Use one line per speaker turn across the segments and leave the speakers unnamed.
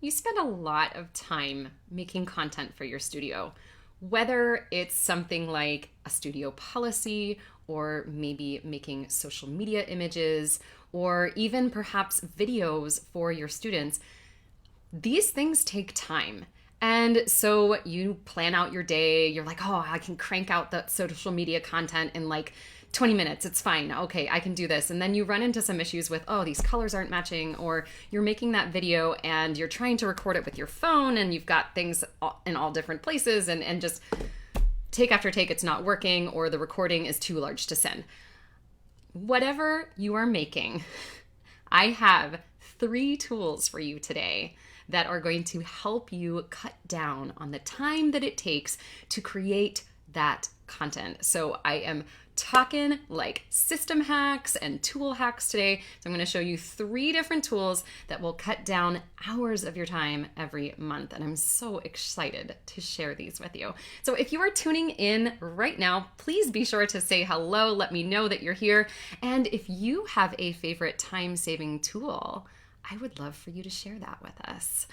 You spend a lot of time making content for your studio, whether it's something like a studio policy or maybe making social media images or even perhaps videos for your students. These things take time. And so you plan out your day. You're like, oh, I can crank out the social media content in like 20 minutes. It's fine. Okay, I can do this. And then you run into some issues with, oh, these colors aren't matching, or you're making that video and you're trying to record it with your phone and you've got things in all different places and just take after take, it's not working, or the recording is too large to send. Whatever you are making, I have 3 tools for you today that are going to help you cut down on the time that it takes to create that content. So I am talking like system hacks and tool hacks today. So I'm going to show you 3 different tools that will cut down hours of your time every month. And I'm so excited to share these with you. So if you are tuning in right now, please be sure to say hello. Let me know that you're here. And if you have a favorite time-saving tool, I would love for you to share that with us.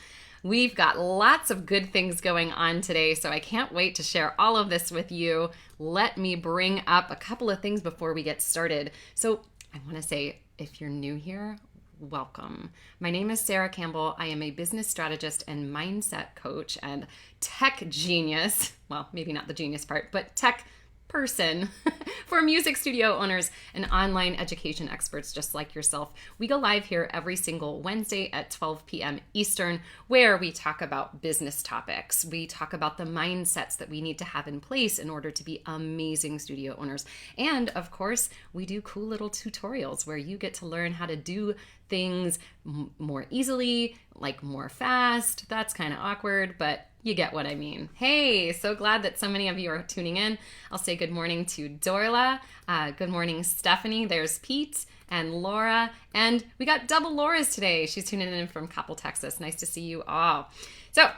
We've got lots of good things going on today, so I can't wait to share all of this with you. Let me bring up a couple of things before we get started. So I want to say, if you're new here, welcome. My name is Sara Campbell. I am a business strategist and mindset coach and tech genius. Well, maybe not the genius part, but tech person for music studio owners and online education experts just like yourself. We go live here every single Wednesday at 12 p.m. Eastern, where we talk about business topics. We talk about the mindsets that we need to have in place in order to be amazing studio owners. And of course, we do cool little tutorials where you get to learn how to do things more easily, like more fast. That's kind of awkward, but you get what I mean. Hey, so glad that so many of you are tuning in. I'll say good morning to Dorla. Good morning, Stephanie. There's Pete and Laura. And we got double Laura's today. She's tuning in from Campbell, Texas. Nice to see you all. So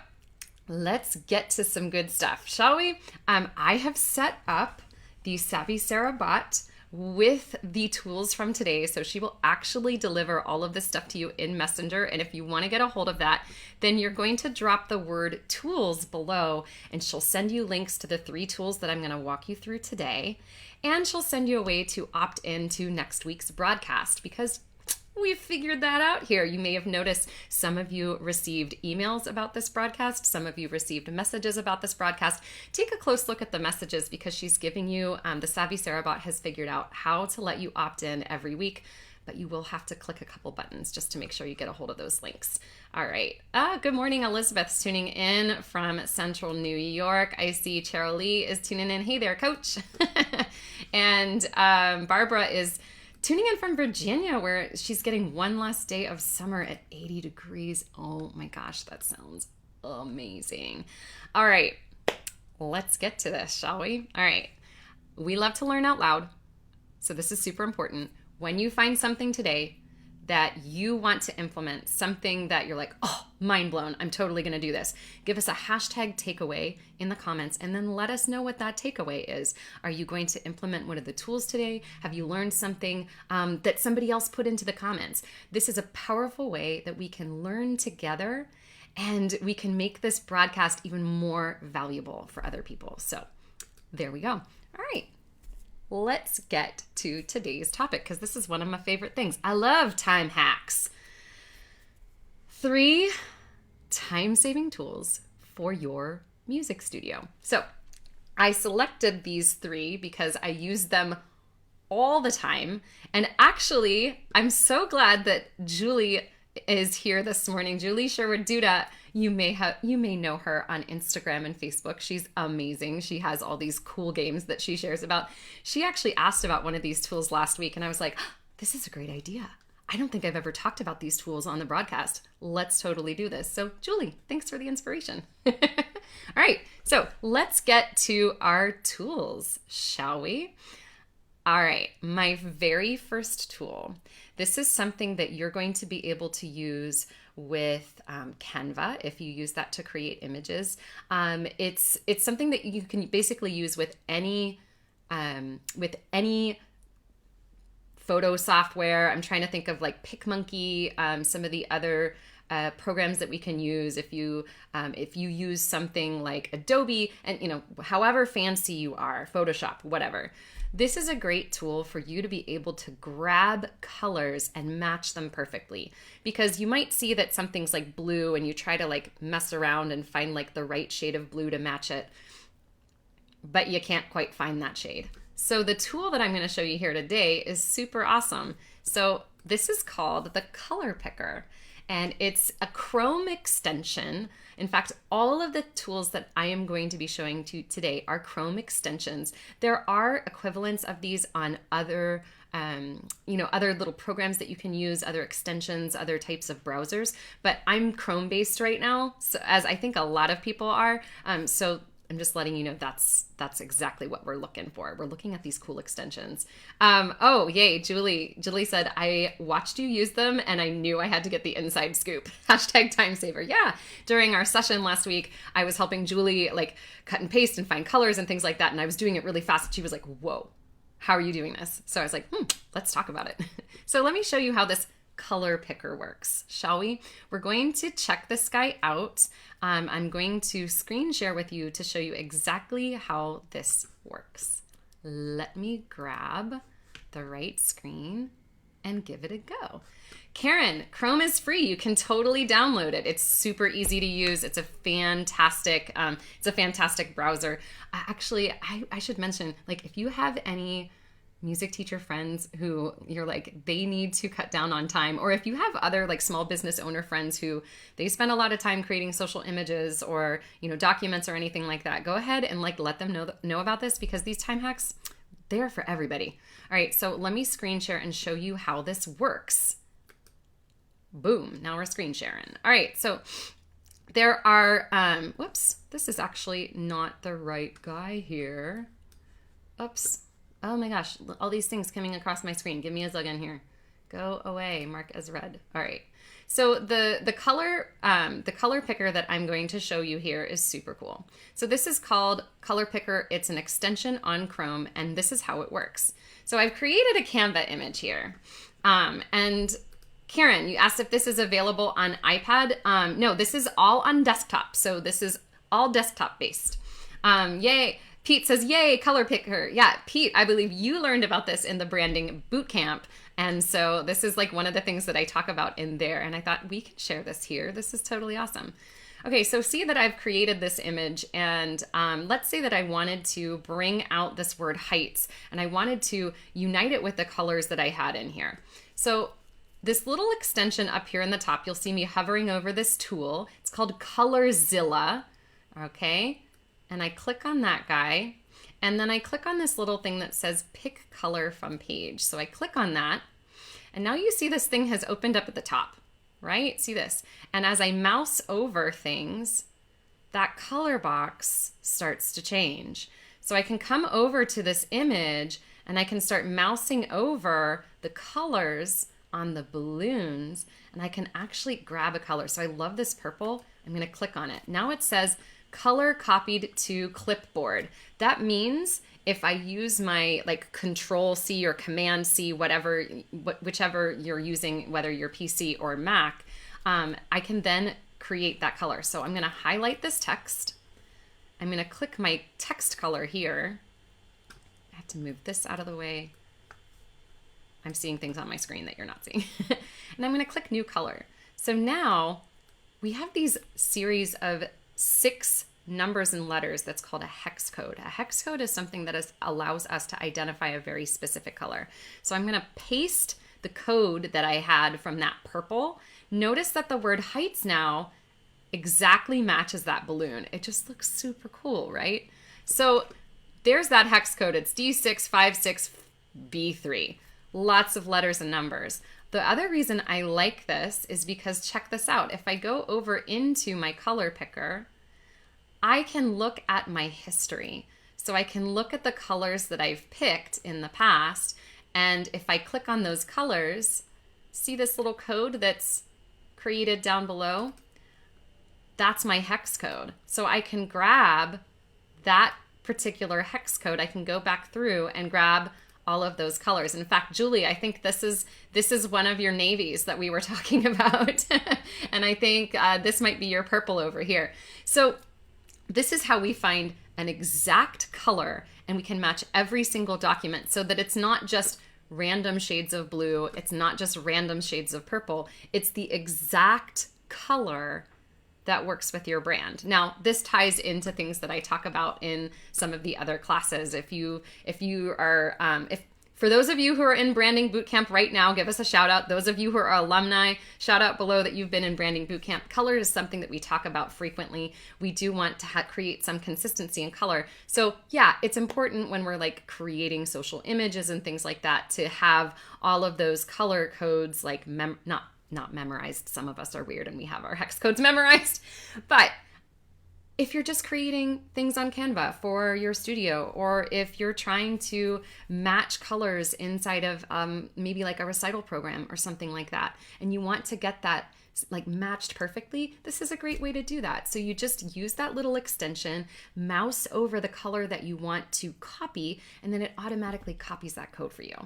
let's get to some good stuff, shall we? I have set up the Savvy Sara bot with the tools from today. So she will actually deliver all of this stuff to you in Messenger. And if you want to get a hold of that, then you're going to drop the word tools below and she'll send you links to the 3 tools that I'm going to walk you through today. And she'll send you a way to opt into next week's broadcast because we've figured that out here. You may have noticed some of you received emails about this broadcast. Some of you received messages about this broadcast. Take a close look at the messages because she's giving you, the Savvy Sara bot has figured out how to let you opt in every week, but you will have to click a couple buttons just to make sure you get a hold of those links. All right. Good morning. Elizabeth's tuning in from Central New York. I see Cheryl Lee is tuning in. Hey there, coach. And Barbara is tuning in from Virginia, where she's getting one last day of summer at 80 degrees. Oh my gosh, that sounds amazing. All right, let's get to this, shall we? All right, we love to learn out loud, so this is super important. When you find something today that you want to implement, something that you're like, oh, mind blown, I'm totally gonna do this, give us a hashtag takeaway in the comments and then let us know what that takeaway is. Are you going to implement one of the tools today? Have you learned something that somebody else put into the comments? This is a powerful way that we can learn together and we can make this broadcast even more valuable for other people. So there we go. All right. Let's get to today's topic because this is one of my favorite things. I love time hacks. 3 time-saving tools for your music studio. So I selected these 3 because I use them all the time. And actually, I'm so glad that Julie is here this morning. Julie Sherwood-Duda, you may know her on Instagram and Facebook. She's amazing. She has all these cool games that she shares about. She actually asked about one of these tools last week, and I was like, oh, this is a great idea. I don't think I've ever talked about these tools on the broadcast. Let's totally do this. So Julie, thanks for the inspiration. All right, so let's get to our tools, shall we? All right, my very first tool. This is something that you're going to be able to use with Canva if you use that to create images. It's something that you can basically use with any photo software. I'm trying to think of like PicMonkey, some of the other programs that we can use if you use something like Adobe, and however fancy you are, Photoshop, whatever. This is a great tool for you to be able to grab colors and match them perfectly, because you might see that something's like blue and you try to like mess around and find like the right shade of blue to match it, but you can't quite find that shade. So the tool that I'm going to show you here today is super awesome. So this is called the Color Picker, and it's a Chrome extension. In fact, all of the tools that I am going to be showing to you today are Chrome extensions. There are equivalents of these on other other little programs that you can use, other extensions, other types of browsers, but I'm Chrome based right now, so, as I think a lot of people are. So I'm just letting you know that's exactly what we're looking for. We're looking at these cool extensions. Oh, yay, Julie. Julie said, I watched you use them and I knew I had to get the inside scoop. Hashtag time saver. Yeah. During our session last week, I was helping Julie like cut and paste and find colors and things like that. And I was doing it really fast. And she was like, whoa, how are you doing this? So I was like, let's talk about it. So let me show you how this Color Picker works, shall we? We're going to check this guy out. I'm going to screen share with you to show you exactly how this works. Let me grab the right screen and give it a go. Karen, Chrome is free. You can totally download it. It's super easy to use. It's a fantastic browser. Actually, I should mention, like, if you have any music teacher friends who you're like, they need to cut down on time, or if you have other like small business owner friends who they spend a lot of time creating social images or documents or anything like that, go ahead and like let them know about this, because these time hacks, they're for everybody. All right, so let me screen share and show you how this works. Boom, now we're screen sharing. All right, so there are whoops, this is actually not the right guy here. Oops. Oh my gosh, all these things coming across my screen. Give me a second here. Go away, mark as red. All right. So the color picker that I'm going to show you here is super cool. So this is called Color Picker. It's an extension on Chrome, and this is how it works. So I've created a Canva image here. And Karen, you asked if this is available on iPad. No, this is all on desktop. So this is all desktop based. Yay. Pete says, yay, Color Picker. Yeah, Pete, I believe you learned about this in the branding bootcamp. And so this is like one of the things that I talk about in there. And I thought we can share this here. This is totally awesome. Okay, so see that I've created this image, and let's say that I wanted to bring out this word heights, and I wanted to unite it with the colors that I had in here. So this little extension up here in the top, you'll see me hovering over this tool. It's called Colorzilla, okay? And I click on that guy, and then I click on this little thing that says pick color from page. So I click on that, and now you see this thing has opened up at the top, right? See this? And as I mouse over things, that color box starts to change. So I can come over to this image and I can start mousing over the colors on the balloons, and I can actually grab a color. So I love this purple. I'm going to click on it. Now it says color copied to clipboard. That means if I use my like Control C or Command C, whichever you're using, whether you're PC or Mac, I can then create that color. So I'm going to highlight this text. I'm going to click my text color here. I have to move this out of the way. I'm seeing things on my screen that you're not seeing. And I'm going to click new color. So now we have these series of 6 numbers and letters that's called a hex code. A hex code is something that allows us to identify a very specific color. So I'm going to paste the code that I had from that purple. Notice that the word heights now exactly matches that balloon. It just looks super cool, right? So there's that hex code. It's D656B3. Lots of letters and numbers. The other reason I like this is because check this out. If I go over into my color picker, I can look at my history. So I can look at the colors that I've picked in the past. And if I click on those colors, see this little code that's created down below? That's my hex code. So I can grab that particular hex code. I can go back through and grab all of those colors. In fact, Julie, I think this is one of your navies that we were talking about. And I think this might be your purple over here. So this is how we find an exact color, and we can match every single document so that it's not just random shades of blue, it's not just random shades of purple, it's the exact color that works with your brand. Now, this ties into things that I talk about in some of the other classes. For those of you who are in Branding Bootcamp right now, give us a shout out. Those of you who are alumni, shout out below that you've been in Branding Bootcamp. Color is something that we talk about frequently. We do want to create some consistency in color. So yeah, it's important when we're like creating social images and things like that to have all of those color codes like not memorized. Some of us are weird and we have our hex codes memorized. But if you're just creating things on Canva for your studio, or if you're trying to match colors inside of maybe like a recital program or something like that, and you want to get that like matched perfectly, this is a great way to do that. So you just use that little extension, mouse over the color that you want to copy, and then it automatically copies that code for you.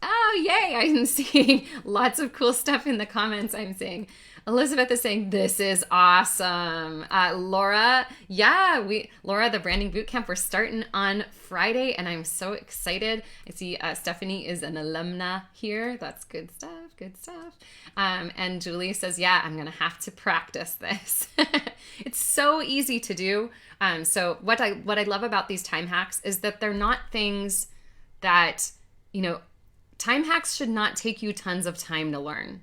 Oh, yay. I'm seeing lots of cool stuff in the comments. I'm seeing Elizabeth is saying, this is awesome. Laura, Laura, the Branding Bootcamp, we're starting on Friday, and I'm so excited. I see Stephanie is an alumna here. That's good stuff, good stuff. And Julie says, yeah, I'm going to have to practice this. It's so easy to do. So what I love about these time hacks is that they're not things that, time hacks should not take you tons of time to learn,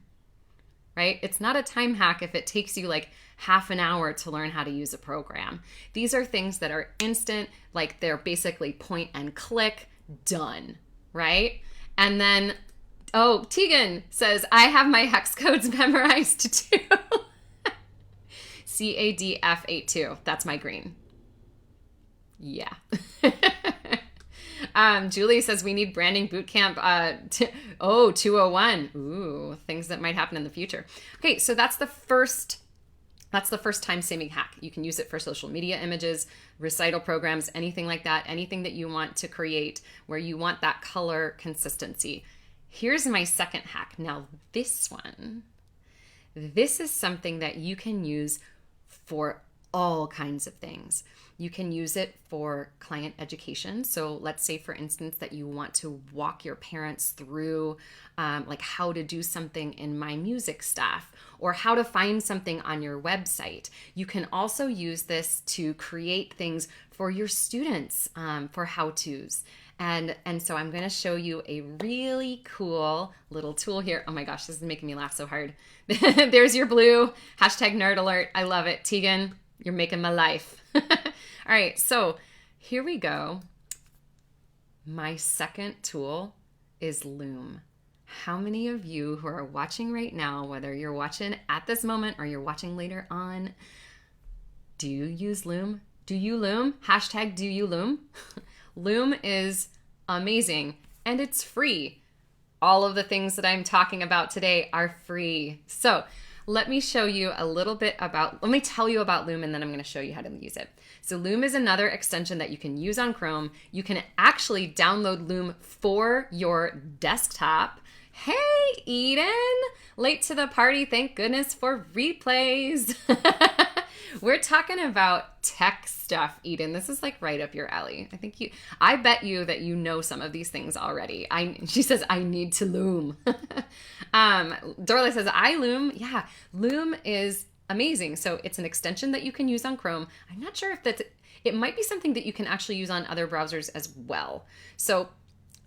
right? It's not a time hack if it takes you like half an hour to learn how to use a program. These are things that are instant, like they're basically point and click, done, right? And then, Tegan says, I have my hex codes memorized too. CADF82, that's my green. Yeah. Julie says we need Branding Bootcamp 201. Ooh, things that might happen in the future. Okay, so that's the first time-saving hack. You can use it for social media images, recital programs, anything like that, anything that you want to create where you want that color consistency. Here's my second hack. Now, this is something that you can use for all kinds of things. You can use it for client education. So let's say, for instance, that you want to walk your parents through like how to do something in My Music staff, or how to find something on your website. You can also use this to create things for your students for how-tos. And so I'm going to show you a really cool little tool here. Oh my gosh, this is making me laugh so hard. There's your blue. #nerd alert. I love it. Tegan, you're making my life. All right, so here we go. My second tool is Loom. How many of you who are watching right now, whether you're watching at this moment or you're watching later on, do you use Loom? Do you Loom? #do you Loom? Loom is amazing and it's free. All of the things that I'm talking about today are free. So let me tell you about Loom, and then I'm going to show you how to use it. So Loom is another extension that you can use on Chrome. You can actually download Loom for your desktop. Hey, Eden, late to the party. Thank goodness for replays. We're talking about tech stuff, Eden. This is like right up your alley. I bet you that you know some of these things already. She says, I need to Loom. Dorla says, I Loom. Yeah, Loom is amazing. So it's an extension that you can use on Chrome. I'm not sure if it might be something that you can actually use on other browsers as well. So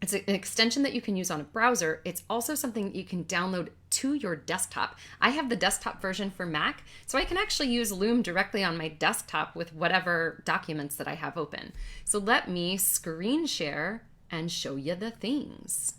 it's an extension that you can use on a browser. It's also something you can download to your desktop. I have the desktop version for Mac, so I can actually use Loom directly on my desktop with whatever documents that I have open. So let me screen share and show you the things.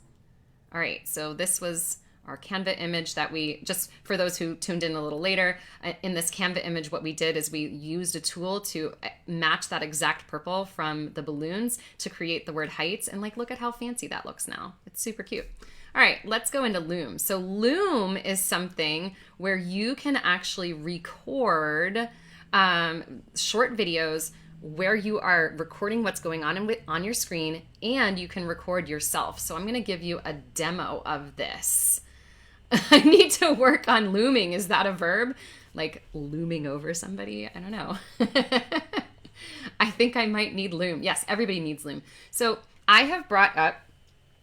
All right, so this was our Canva image that just for those who tuned in a little later, in this Canva image, what we did is we used a tool to match that exact purple from the balloons to create the word heights. And look at how fancy that looks now. It's super cute. All right, let's go into Loom. So Loom is something where you can actually record short videos where you are recording what's going on your screen, and you can record yourself. So I'm going to give you a demo of this. I need to work on looming. Is that a verb? Like looming over somebody? I don't know. I think I might need Loom. Yes, everybody needs Loom. So I have brought up,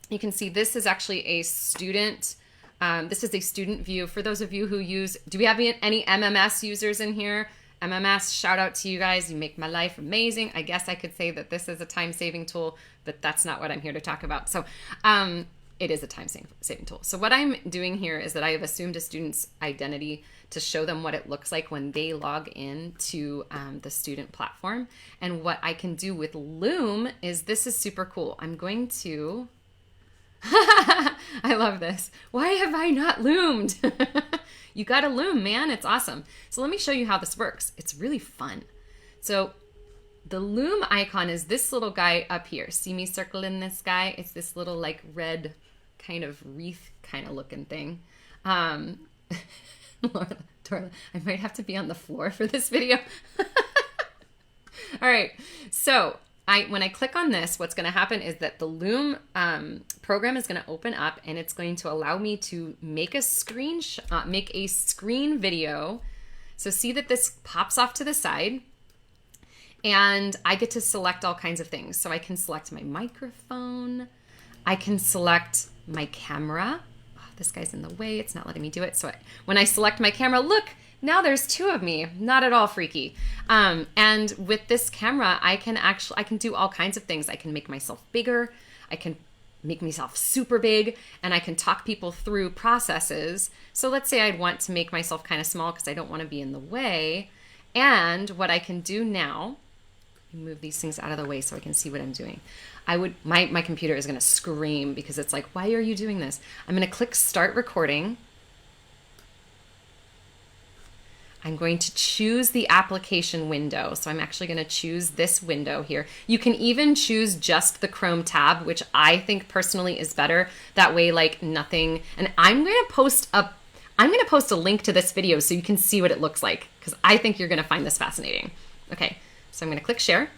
you can see this is actually a student. This is a student view. For those of you who use, do we have any MMS users in here? MMS, shout out to you guys. You make my life amazing. I guess I could say that this is a time-saving tool, but that's not what I'm here to talk about. So it is a time-saving tool. So what I'm doing here is that I have assumed a student's identity to show them what it looks like when they log in to the student platform. And what I can do with Loom is, this is super cool. I'm going to, I love this. Why have I not loomed? You got to loom, man. It's awesome. So let me show you how this works. It's really fun. So the loom icon is this little guy up here. See me circling this guy? It's this little like red kind of wreath kind of looking thing. Laura, I might have to be on the floor for this video. All right. So when I click on this, what's going to happen is that the Loom program is going to open up, and it's going to allow me to make a screen video. So see that this pops off to the side, and I get to select all kinds of things. So I can select my microphone. I can select my camera. Oh, this guy's in the way. It's not letting me do it. So when I select my camera, look, now there's two of me. Not at all freaky. And with this camera, I can do all kinds of things. I can make myself bigger. I can make myself super big, and I can talk people through processes. So let's say I'd want to make myself kind of small because I don't want to be in the way. And what I can do now, move these things out of the way so I can see what I'm doing. My computer is going to scream because it's like, why are you doing this? I'm going to click start recording. I'm going to choose the application window. So I'm actually going to choose this window here. You can even choose just the Chrome tab, which I think personally is better. That way, like nothing. And I'm going to post a link to this video so you can see what it looks like, because I think you're going to find this fascinating. Okay, so I'm going to click share.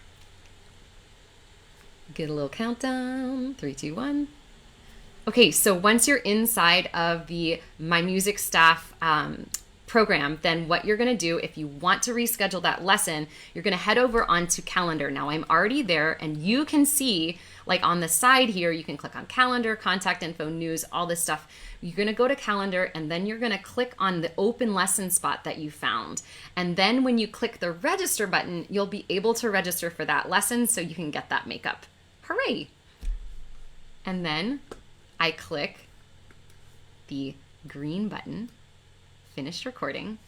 Get a little countdown. 3, 2, 1. Okay, so once you're inside of the My Music Staff program, then what you're going to do, if you want to reschedule that lesson, you're going to head over onto calendar. Now I'm already there, and you can see, like on the side here, you can click on calendar, contact info, news, all this stuff. You're going to go to calendar, and then you're going to click on the open lesson spot that you found. And then when you click the register button, you'll be able to register for that lesson so you can get that makeup. Hooray! And then I click the green button, finished recording.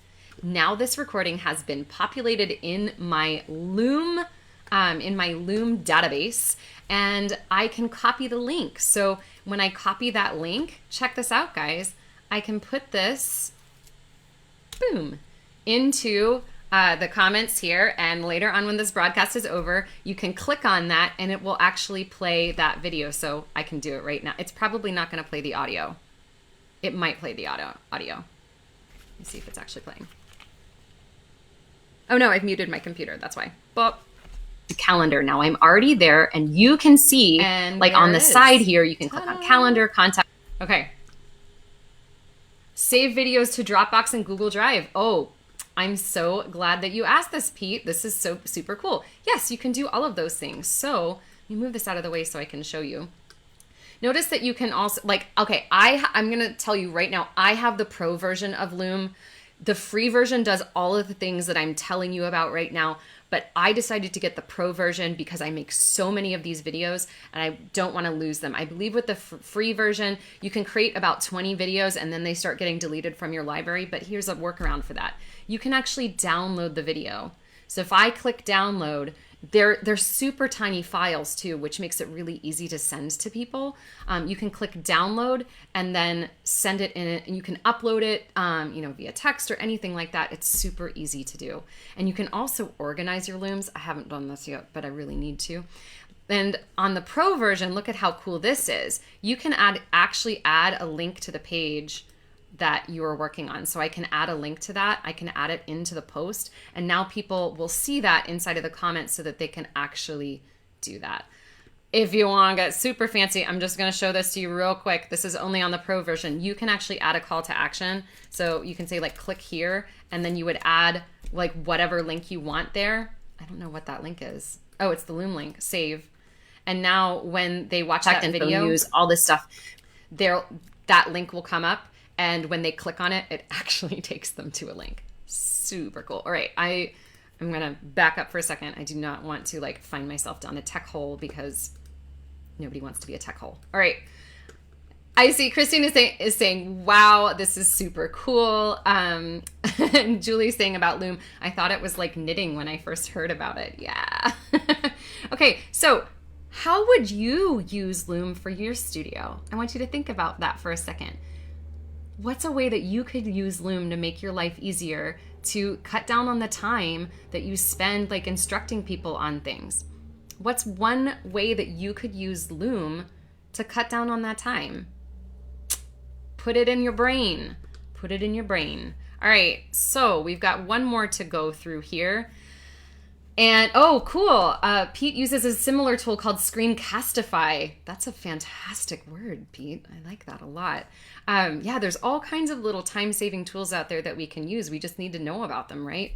Now this recording has been populated in my Loom database, and I can copy the link. So when I copy that link, check this out, guys. I can put this, boom, into the comments here, and later on when this broadcast is over, you can click on that and it will actually play that video. So I can do it right now. It's probably not going to play the audio. It might play the audio. Let me see if it's actually playing. Oh no, I've muted my computer. That's why. But calendar. Now I'm already there, and you can see, and like on the side here, you can click on calendar, contact. Okay. Save videos to Dropbox and Google Drive. Oh, I'm so glad that you asked this, Pete. This is so super cool. Yes, you can do all of those things. So let me move this out of the way so I can show you. Notice that you can also, like, okay, I'm going to tell you right now, I have the pro version of Loom. The free version does all of the things that I'm telling you about right now, but I decided to get the pro version because I make so many of these videos and I don't want to lose them. I believe with the free version, you can create about 20 videos and then they start getting deleted from your library, but here's a workaround for that. You can actually download the video. So if I click download, they're super tiny files too, which makes it really easy to send to people. You can click download and then send it in it, and you can upload it, via text or anything like that. It's super easy to do. And you can also organize your looms. I haven't done this yet, but I really need to. And on the pro version, look at how cool this is. You can actually add a link to the page that you are working on. So I can add a link to that. I can add it into the post. And now people will see that inside of the comments so that they can actually do that. If you want to get super fancy, I'm just going to show this to you real quick. This is only on the pro version. You can actually add a call to action. So you can say like click here, and then you would add like whatever link you want there. I don't know what that link is. Oh, it's the Loom link. Save. And now when they watch that video,
news, all this stuff,
that link will come up. And when they click on it, it actually takes them to a link. Super cool. All right. I'm going to back up for a second. I do not want to like find myself down a tech hole because nobody wants to be a tech hole. All right. I see Christine is saying, wow, this is super cool. And Julie's saying about Loom, I thought it was like knitting when I first heard about it. Yeah. Okay. So how would you use Loom for your studio? I want you to think about that for a second. What's a way that you could use Loom to make your life easier, to cut down on the time that you spend like instructing people on things? What's one way that you could use Loom to cut down on that time? Put it in your brain. Put it in your brain. All right, so we've got one more to go through here. And, oh, cool. Pete uses a similar tool called Screencastify. That's a fantastic word, Pete. I like that a lot. Yeah, there's all kinds of little time-saving tools out there that we can use. We just need to know about them, right?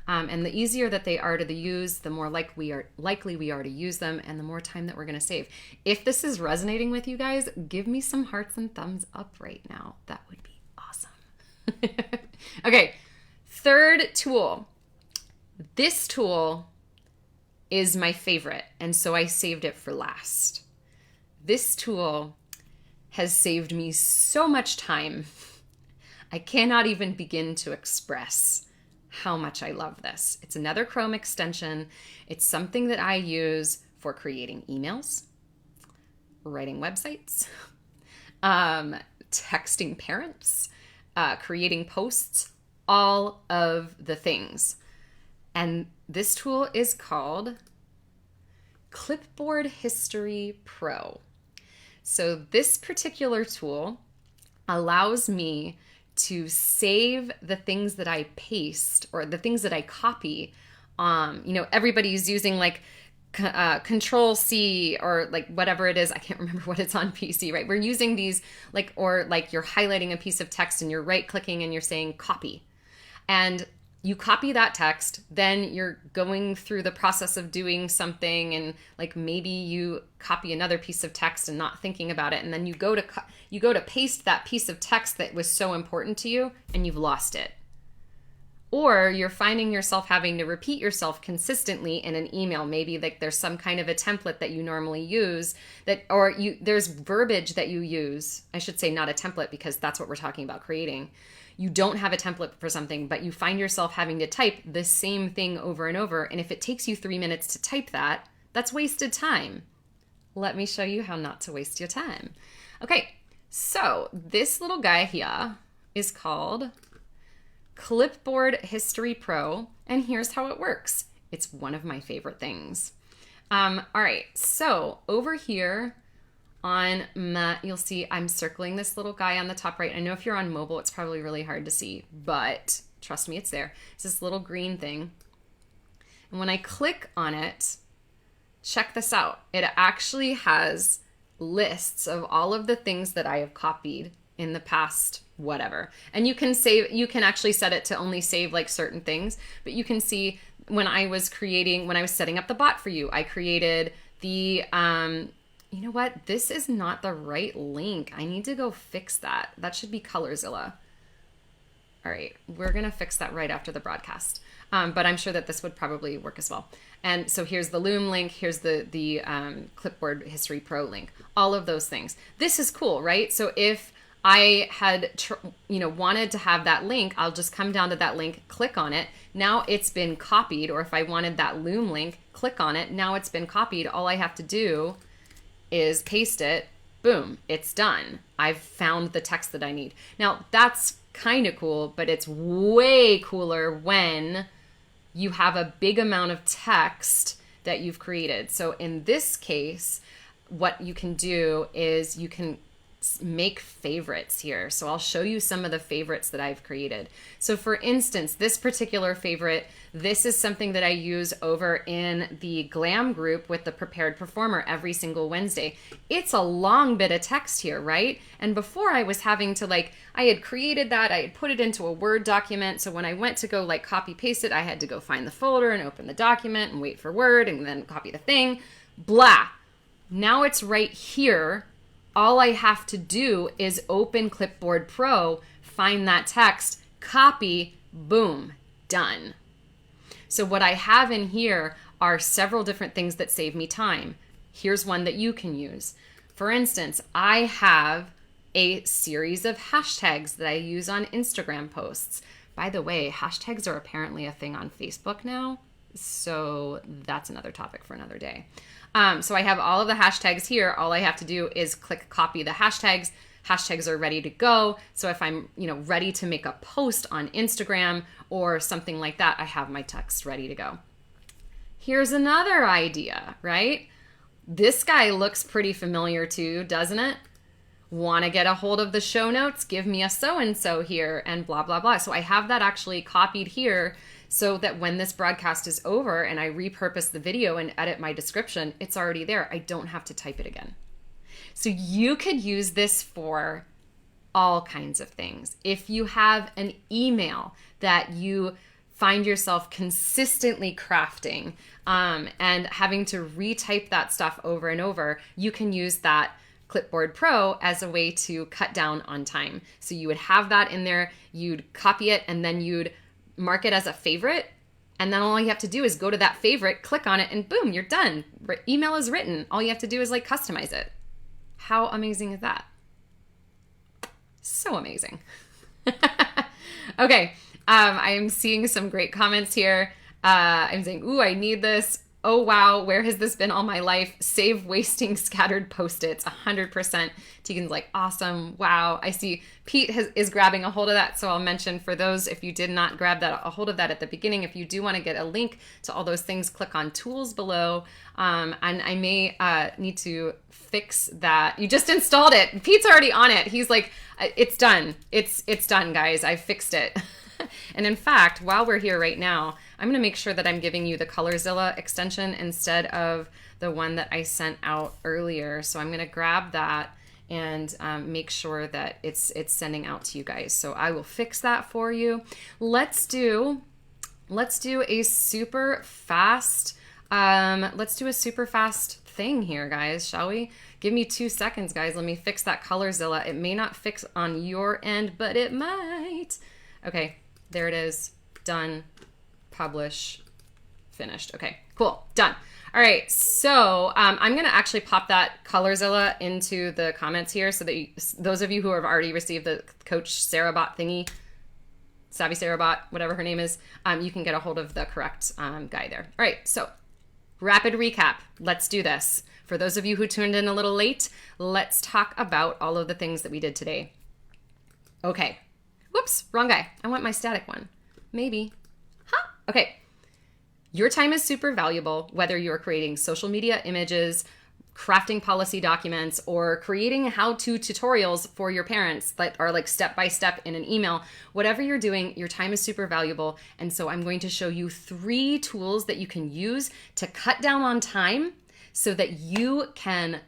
And the easier that they are to use, the more likely we are to use them, and the more time that we're going to save. If this is resonating with you guys, give me some hearts and thumbs up right now. That would be awesome. Okay, third tool. This tool is my favorite, and so I saved it for last. This tool has saved me so much time. I cannot even begin to express how much I love this. It's another Chrome extension. It's something that I use for creating emails, writing websites, texting parents, creating posts, all of the things. And this tool is called Clipboard History Pro. So this particular tool allows me to save the things that I paste or the things that I copy. Everybody's using like Control C or like whatever it is. I can't remember what it's on PC, right? We're using these or you're highlighting a piece of text and you're right clicking and you're saying copy. And you copy that text, then you're going through the process of doing something, and like maybe you copy another piece of text and not thinking about it, and then you go to paste that piece of text that was so important to you, and you've lost it. Or you're finding yourself having to repeat yourself consistently in an email. Maybe like there's some kind of a template that you normally use there's verbiage that you use. I should say not a template, because that's what we're talking about creating. You don't have a template for something, but you find yourself having to type the same thing over and over. And if it takes you 3 minutes to type that, that's wasted time. Let me show you how not to waste your time. Okay, so this little guy here is called Clipboard History Pro, and here's how it works. It's one of my favorite things. All right, so over here on you'll see I'm circling this little guy on the top right. I know if you're on mobile, it's probably really hard to see, but trust me, it's there. It's this little green thing. And when I click on it, check this out. It actually has lists of all of the things that I have copied in the past, whatever. And you can actually set it to only save like certain things, but you can see when I was setting up the bot for you, I created the, you know what? This is not the right link. I need to go fix that. That should be Colorzilla. All right, we're gonna fix that right after the broadcast. But I'm sure that this would probably work as well. And so here's the Loom link. Here's the Clipboard History Pro link. All of those things. This is cool, right? So if I had, wanted to have that link, I'll just come down to that link, click on it. Now it's been copied. Or if I wanted that Loom link, click on it. Now it's been copied. All I have to do is paste it. Boom, it's done. I've found the text that I need. Now that's kind of cool, but it's way cooler when you have a big amount of text that you've created. So in this case, what you can do is you can make favorites here. So I'll show you some of the favorites that I've created. So for instance, this particular favorite, this is something that I use over in the glam group with the prepared performer every single Wednesday. It's a long bit of text here, right? And before I was having to I had created that, I had put it into a Word document. So when I went to go copy paste it, I had to go find the folder and open the document and wait for Word and then copy the thing, blah. Now it's right here. All I have to do is open Clipboard Pro, find that text, copy, boom, done. So what I have in here are several different things that save me time. Here's one that you can use. For instance, I have a series of hashtags that I use on Instagram posts. By the way, hashtags are apparently a thing on Facebook now, so that's another topic for another day. So I have all of the hashtags here. All I have to do is click copy the hashtags. Hashtags are ready to go. So if I'm, ready to make a post on Instagram or something like that, I have my text ready to go. Here's another idea, right? This guy looks pretty familiar too, doesn't it? Want to get a hold of the show notes? Give me a so-and-so here and blah, blah, blah. So I have that actually copied here so that when this broadcast is over and I repurpose the video and edit my description, it's already there. I don't have to type it again. So you could use this for all kinds of things. If you have an email that you find yourself consistently crafting and having to retype that stuff over and over, you can use that Clipboard Pro as a way to cut down on time. So you would have that in there, you'd copy it, and then you'd mark it as a favorite. And then all you have to do is go to that favorite, click on it, and boom, you're done. Email is written. All you have to do is customize it. How amazing is that? So amazing. Okay. I am seeing some great comments here. I'm saying, ooh, I need this. Oh, wow. Where has this been all my life? Save wasting scattered Post-its. 100%. Tegan's like, awesome. Wow. I see Pete is grabbing a hold of that. So I'll mention for those, if you did not grab a hold of that at the beginning, if you do want to get a link to all those things, click on tools below. And I may need to fix that. You just installed it. Pete's already on it. He's like, it's done. It's done, guys. I fixed it. And in fact, while we're here right now, I'm going to make sure that I'm giving you the Colorzilla extension instead of the one that I sent out earlier. So I'm going to grab that and make sure that it's sending out to you guys. So I will fix that for you. Let's do a super fast thing here, guys, shall we? Give me 2 seconds, guys. Let me fix that Colorzilla. It may not fix on your end, but it might. Okay, there it is. Done. Publish. Finished. Okay, cool. Done. All right, so I'm going to actually pop that Colorzilla into the comments here so that those of you who have already received the Coach Sara bot thingy, Savvy Sara bot, whatever her name is, you can get a hold of the correct guy there. All right, so rapid recap. Let's do this. For those of you who tuned in a little late, let's talk about all of the things that we did today. Okay. Whoops, wrong guy. I want my static one. Maybe. Huh? Okay. Your time is super valuable, whether you're creating social media images, crafting policy documents, or creating how-to tutorials for your parents that are step-by-step in an email. Whatever you're doing, your time is super valuable. And so I'm going to show you 3 tools that you can use to cut down on time so that you can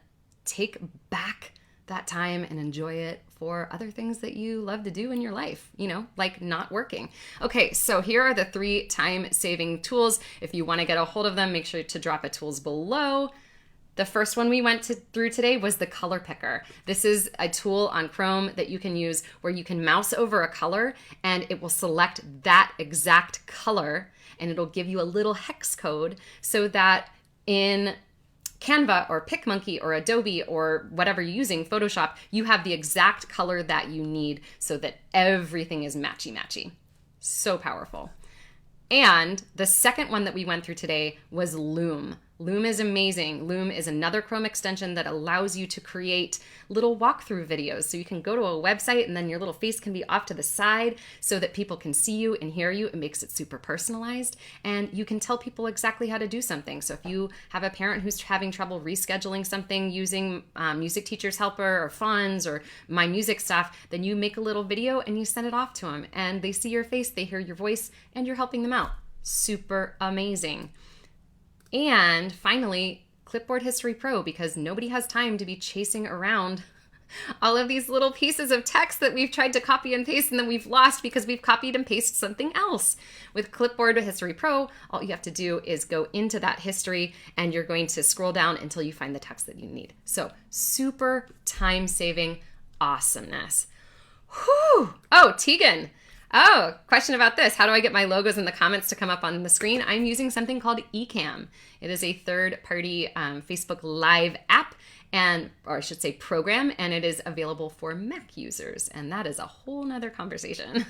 take back that time and enjoy it for other things that you love to do in your life, like not working. Okay, so here are the 3 time-saving tools. If you want to get a hold of them, make sure to drop a tools below. The first one we went through today was the color picker. This is a tool on Chrome that you can use where you can mouse over a color and it will select that exact color and it'll give you a little hex code so that in Canva or PicMonkey or Adobe or whatever you're using, Photoshop, you have the exact color that you need so that everything is matchy-matchy. So powerful. And the second one that we went through today was Loom. Loom is amazing. Loom is another Chrome extension that allows you to create little walkthrough videos. So you can go to a website and then your little face can be off to the side so that people can see you and hear you. It makes it super personalized, and you can tell people exactly how to do something. So if you have a parent who's having trouble rescheduling something using Music Teacher's Helper or Fonz or My Music stuff, then you make a little video and you send it off to them, and they see your face, they hear your voice, and you're helping them out. Super amazing. And finally, Clipboard History Pro, because nobody has time to be chasing around all of these little pieces of text that we've tried to copy and paste and then we've lost because we've copied and pasted something else. With Clipboard History Pro, all you have to do is go into that history and you're going to scroll down until you find the text that you need. So super time-saving awesomeness. Whew! Oh, Tegan. Oh, question about this. How do I get my logos in the comments to come up on the screen? I'm using something called Ecamm. It is a third-party Facebook Live app, or I should say program, and it is available for Mac users. And that is a whole nother conversation.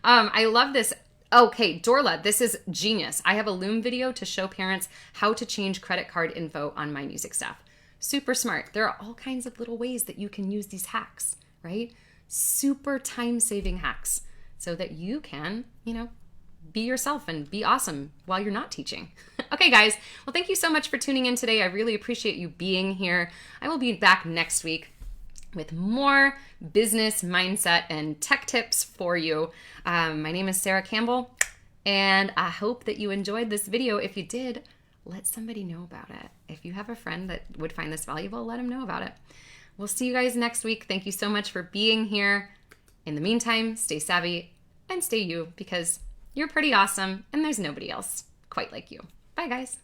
I love this. Okay, Dorla, this is genius. I have a Loom video to show parents how to change credit card info on My Music stuff. Super smart. There are all kinds of little ways that you can use these hacks, right? Super time-saving hacks, so that you can, be yourself and be awesome while you're not teaching. Okay, guys. Well, thank you so much for tuning in today. I really appreciate you being here. I will be back next week with more business mindset and tech tips for you. My name is Sara Campbell, and I hope that you enjoyed this video. If you did, let somebody know about it. If you have a friend that would find this valuable, let them know about it. We'll see you guys next week. Thank you so much for being here. In the meantime, stay savvy and stay you, because you're pretty awesome and there's nobody else quite like you. Bye, guys.